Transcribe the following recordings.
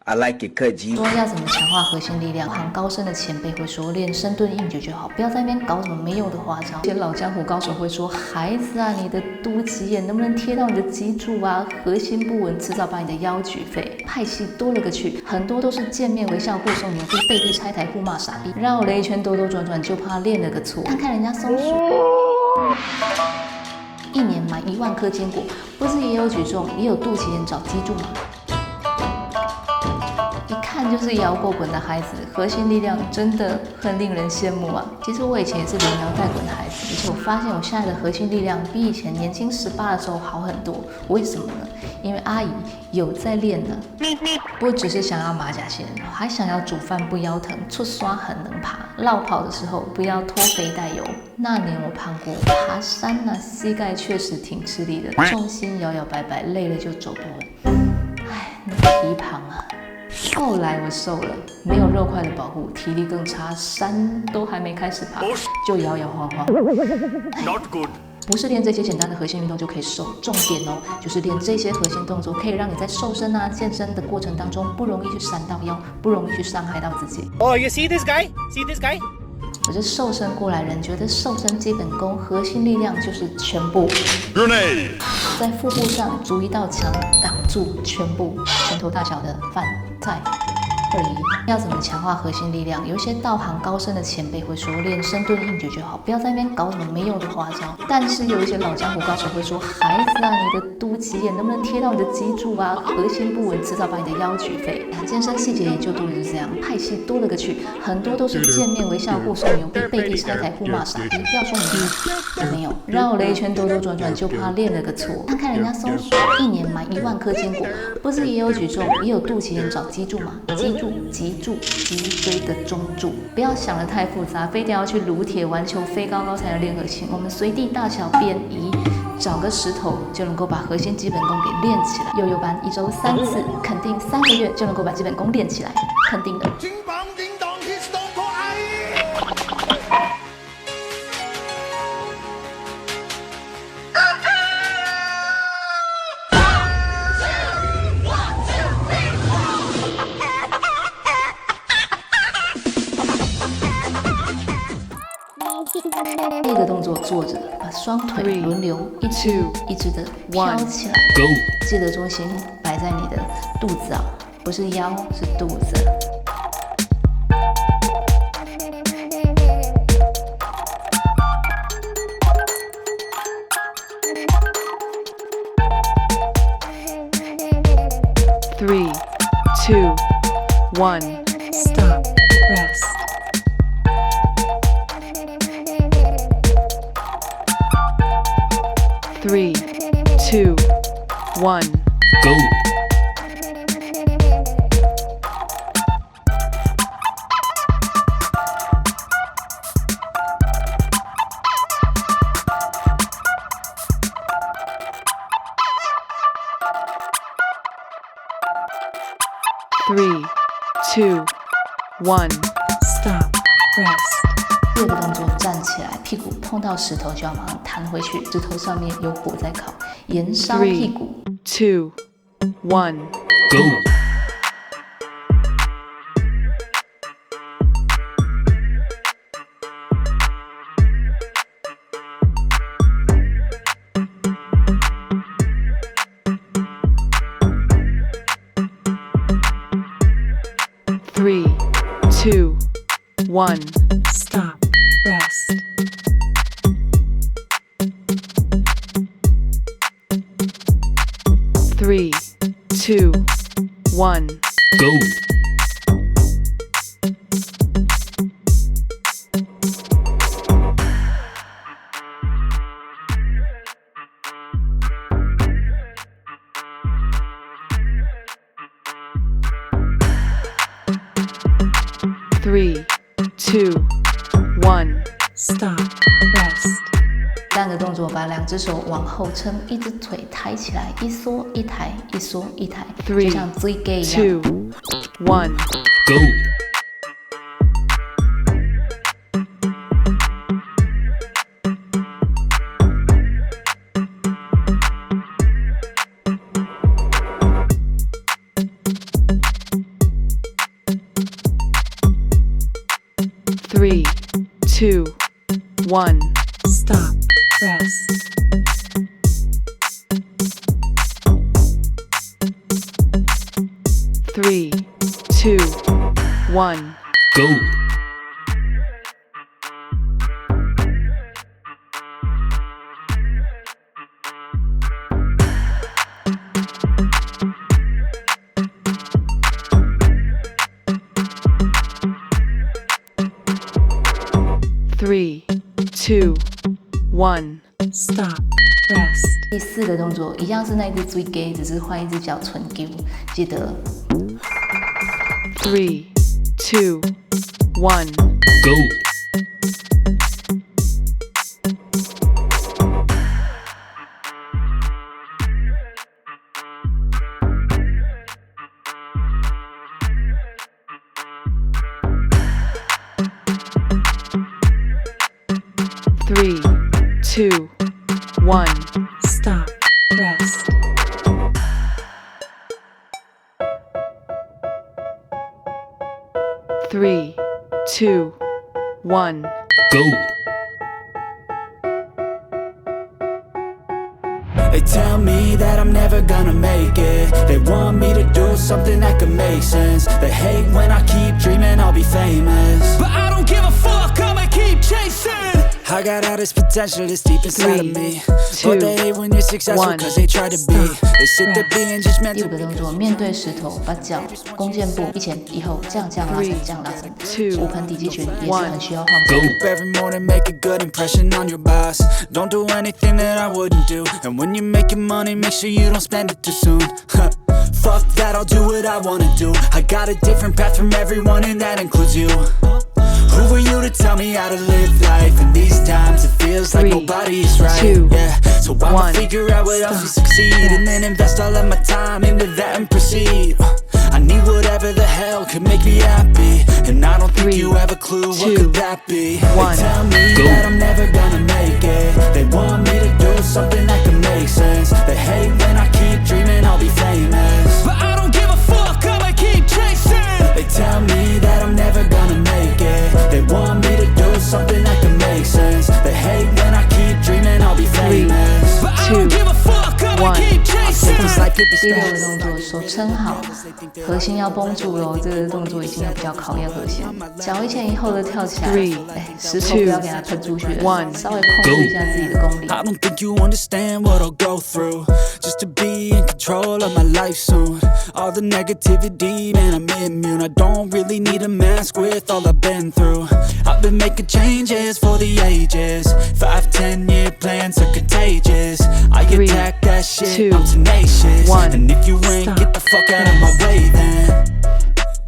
I like it， 可以。说要怎么强化核心力量，很高深的前辈会说练深蹲硬举就好，不要在那边搞什么没有的花招。一些老江湖高手会说，孩子啊，你的肚脐眼能不能贴到你的脊柱啊？核心不稳，迟早把你的腰举废。派系多了个去，很多都是见面微笑护送牛逼，背地拆台互骂傻逼，绕了一圈兜兜转转，就怕练了个错。看看人家松鼠。1年买1万颗坚果，不是也有举重，也有肚脐眼找脊柱吗？一看就是摇过滚的孩子，核心力量真的很令人羡慕啊！其实我以前也是连摇带滚的孩子，而且我发现我现在的核心力量比以前年轻18的时候好很多。为什么呢？因为阿姨有在练呢，不只是想要马甲线，还想要煮饭不腰疼，出刷很能爬，绕跑的时候不要脱肥带油。那年我胖过，爬山呢，膝盖确实挺吃力的，重心摇摇摆摆，累了就走不稳。唉，那皮胖啊！后来我瘦了，没有肉块的保护，体力更差，山都还没开始爬，就摇摇晃晃。Not good。不是练这些简单的核心运动就可以瘦，重点哦，就是练这些核心动作可以让你在瘦身啊、健身的过程当中不容易去闪到腰，不容易去伤害到自己。Oh, you see this guy? See this guy? 我是瘦身过来人，觉得瘦身基本功、核心力量就是全部。在腹部上筑一道墙，挡住全部拳头大小的饭菜。要怎么强化核心力量？有一些道行高深的前辈会说练深蹲硬举就好，不要在那边搞什么没用的花招。但是有一些老江湖高手会说，孩子啊，你的肚脐眼能不能贴到你的脊柱啊？核心不稳，迟早把你的腰举废。健身细节也就都是这样，派系多了个去，很多都是见面微笑护送牛逼，背地拆台互骂傻逼。不要说你没有，绕了一圈兜兜转转，就怕练了个错。看看人家松鼠，1年买1万颗坚果，不是也有举重，也有肚脐眼找脊柱吗？脊柱、脊椎的中柱，不要想得太复杂，非得要去撸铁、玩球、飞高高才能练核心。我们随地大小便移，找个石头就能够把核心基本功给练起来。幼幼班1周3次，肯定3个月就能够把基本功练起来，肯定的。第一个动作坐着，把双腿轮流一只的飘起来，记得重心摆在你的肚子啊，不是腰，是肚子。3, 2, 1, stop, rest. 3, 2, 1, go. 3, 2, 1, stop, rest. 第二个动作站起来，屁股碰到石头就要马上弹回去，石头上面有火在烤，燃烧屁股。3, 2, 1, go. 3, 2, 1, stop, rest. 3, 2, 1, go. 3, 2, 1, stop, rest. 3个动作，把2只手往后撑，一只腿抬起来，一缩一抬，一缩一抬，就像 Z-gay 一样。2, 1, go. 3, 2, 1. Stop. Rest. 3, 2, 1. Go! Three, 2, 1. Stop. Rest. 第4个动作一样是那一只追给，只是换一只脚纯丢，记得。3, 2, 1. Go! Three, 2, 1. Stop. Rest. 3, 2, 1. Go! They tell me that I'm never gonna make it. They want me to do something that could make sense. They hate when I keep dreaming I'll be famous, but I don't give a fuck, I'ma keep chasing. I got all this potential that's deep inside of me, but they hate when you're successful cause they try to be. They sit there being just meant 第 to 5个动作，面对石头，把脚弓箭步一前一后，这样拉伸，这样拉伸。骨盆底肌群也是很需要放松。 Every morning make a good impression on your boss. Don't do anything that I wouldn't do. And when you're making money, make sure you don't spend it too soon. Fuck that, I'll do what I wanna do. I got a different path from everyone and that includes you. Who are you to tell me how to live life? In these times it feels like nobody's right. 2, Yeah, so I'ma figure out what else to succeed, and then invest all of my time into that and proceed. I need whatever the hell could make me happy, and I don't think you have a clue what could that be. They tell me that I'm never gonna make it. They want me to do something that could make sense. They hate when I keep dreaming I'll be famous, but I don't give a fuck, I'ma keep chasing. They tell me that I'm never gonna make it. They want me to do something that could make sense. They hate when I keep dreaming I'll be famous, but I don't give a fuck, I'ma keep chasing. 第6个动作，手撑好，核心要绷住咯。这个动作已经要比较考验核心，脚一前一后的跳起来。石头不要给它喷出去，稍微控制一下自己的功力。 I don't think you understand what I'll go through just to be in control of my life soon. All the negativity, man, I'm immune. I don't really need a mask with all I've been through. I've been making changes for the ages. 5, 10-year plans are contagious. I attack that shit, I'm tenacious. And if you ain't, get the fuck out of my way then.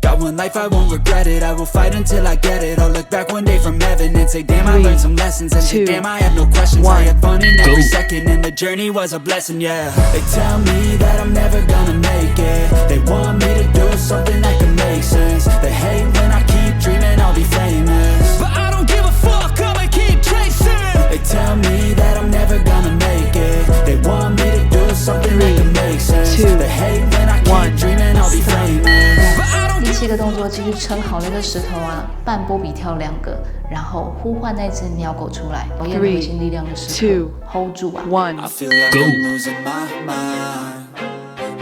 Got one life, I won't regret it. I will fight until I get it. I'll look back one day from heaven and say, damn, I learned some lessons. And say, damn, I have no questions. I had fun in every second, and the journey was a blessing, yeah. They tell me that I'm never gonna make it. They want me to do something that can make sense. They hate when I keep dreaming I'll be famous, but I don't give a fuck, I'ma keep chasing. They tell me that I'm never gonna make it. They want me to do something that can make sense. They hate when I keep dreaming I'll be famous, but I don't. 第7个动作，继续撑好那个石头啊，半波比跳2个，然后呼唤那只鸟狗出来，考验核心力量的时刻 ，hold 住啊。I feel like I'm losing my mind.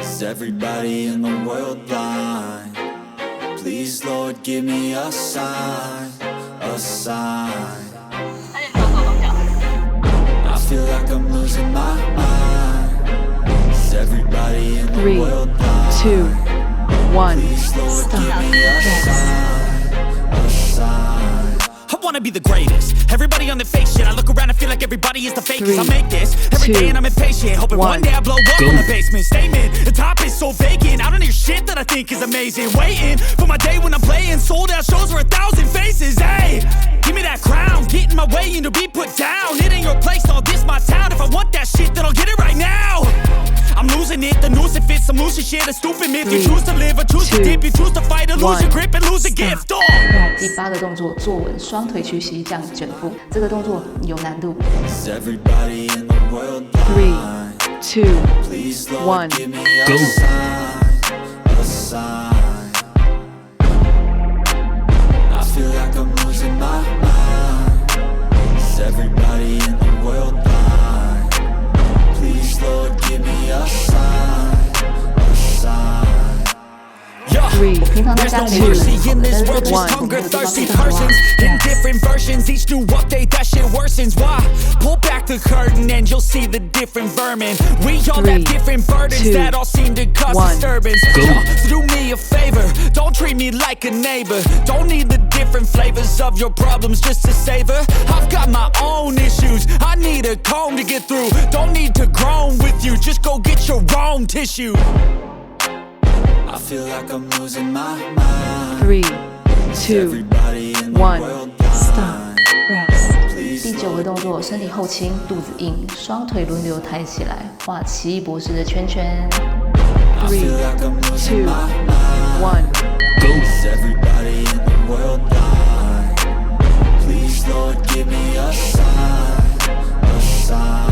Is everybody in the world blind? Please, Lord, give me a sign, a sign. I feel like I'm losing my mind. Is everybody in the 3, world blind? 2, 1. Please, Lord, give me a sign, a sign. I wanna be the greatest. Everybody on the fake shit. I look around and feel like everybody is the fakest. I make this every day and I'm impatient, hoping one day I blow up in the basement. Statement, the top is so vacant. I don't hear shit that I think is amazing. Waiting for my day when I'm playing sold out shows for 1,000 faces. Hey, give me that crown, get in my way and to be put down. It ain't your place, all this my town. If I want that shit, then I'll get it right now. I'm losing it, the noose it fits, some losing shit, a stupid myth. You choose to live or choose to dip, you choose to fight or lose your grip and lose a gift.第8个动作，坐稳，双腿屈膝，这样卷腹。这个动作有难度。 Is everybody in the world 3, blind? 2, Please, Lord, 1. give me a sign, a sign. I feel like I'm losing my mind. Three, 我平常在家可以 no 做 mercy in 但 this 是 world, 这 just 个 hunger 我没有地方 thirsty 可以做 persons in different versions. Each new update, that shit worsens. Why? Pull back the curtain and you'll see the different vermin. We all Three, have different burdens two, that all seem to cause one. disturbance. So do me a favor, don't treat me like a neighbor. Don't need the different flavors of your problems just to savor. I've got my own issues, I need a comb to get through. Don't need to groan with you, just go get your own tissue. I feel like I'm losing my mind. 3, 2, Everybody in the 1. world Stop. Rest. 第9个动作，身体后倾，肚子硬，双腿轮流抬起来，画奇异博士的圈圈。 3, 2, 1. Is everybody in the world blind? Please, Lord, give me a sign, a sign.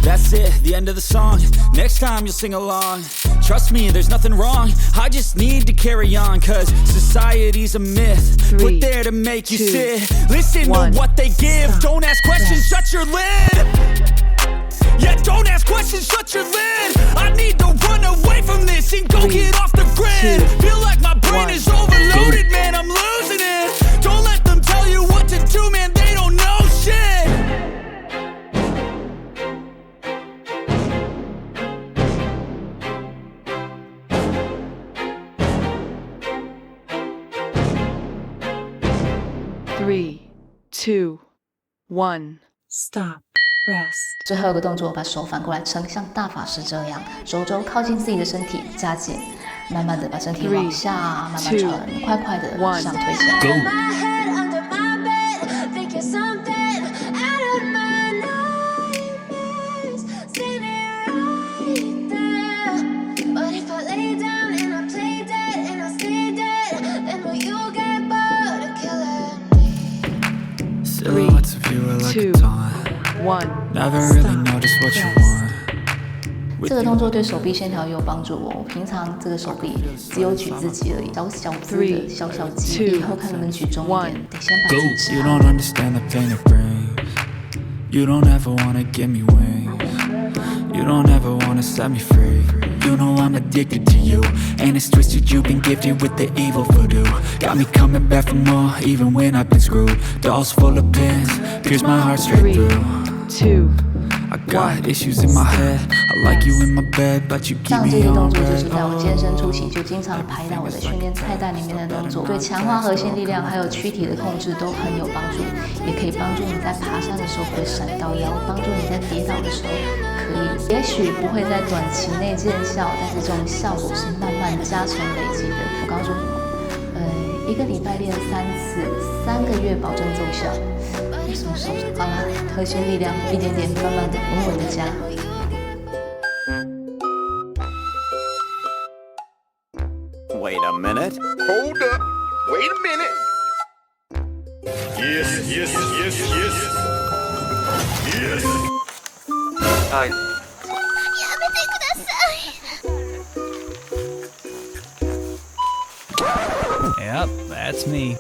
That's it, the end of the song. Next time you'll sing along. Trust me, there's nothing wrong. I just need to carry on, cause society's a myth. 3, Put there to make you 2, sit. Listen 1. to what they give. Don't ask questions, shut your lid. Yeah, don't ask questions, shut your lid. I need to run away from this and go 3, get off the grid. 2, Feel like my brain 1. is overloaded, man, I'm losing it. Don't let them tell you what to do, man, they don't know shit. Three, 2, 1. Stop. Rest. 最后一个动作，把手反过来撑，像大法师这样，手肘靠近自己的身体，加紧，慢慢的把身体往下，慢慢沉，快快的往上推起来。 My head under my bed, thinking something out of my nightmares. Seen it right there. But if I lay down and I play dead and I stay dead, then will you get bored of killing me? Silhouettes of you are like a 2, taunt. 1. Never really know just what you want. 这个动作对手臂线条也有帮助哦。我平常这个手臂只有举自己而已，小小只的小小肌，以后看能不能举重一点。得先把自己吃 You 好。 don't understand the pain it brings. You don't ever wanna give me wings. You don't ever wanna set me free. You know I'm addicted to you, and it's twisted. You've been gifted with the evil voodoo. Got me coming back for more, even when I've been screwed. Dolls full of pins, pierce my heart straight 3, through. 2, I got issues in my head. I like you in my bed, but you keep 像这 me 些动 on 作就是 red. 在我健身初期就经常排到我的训练菜单里面的动作，对强化核心力量还有躯体的控制都很有帮助，也可以帮助你在爬山的时候不会闪到腰，帮助你在跌倒的时候可以，也许不会在短期内见效，但是这种效果是慢慢加成累积的。我告诉你，1个礼拜练3次，3个月保证奏效。为什么手好啦？核心力量一点点，慢慢的，稳稳的加。 Wait a minute. Hold up. Wait a minute. Yes, yes, yes, yes. Yes. Yep, that's me.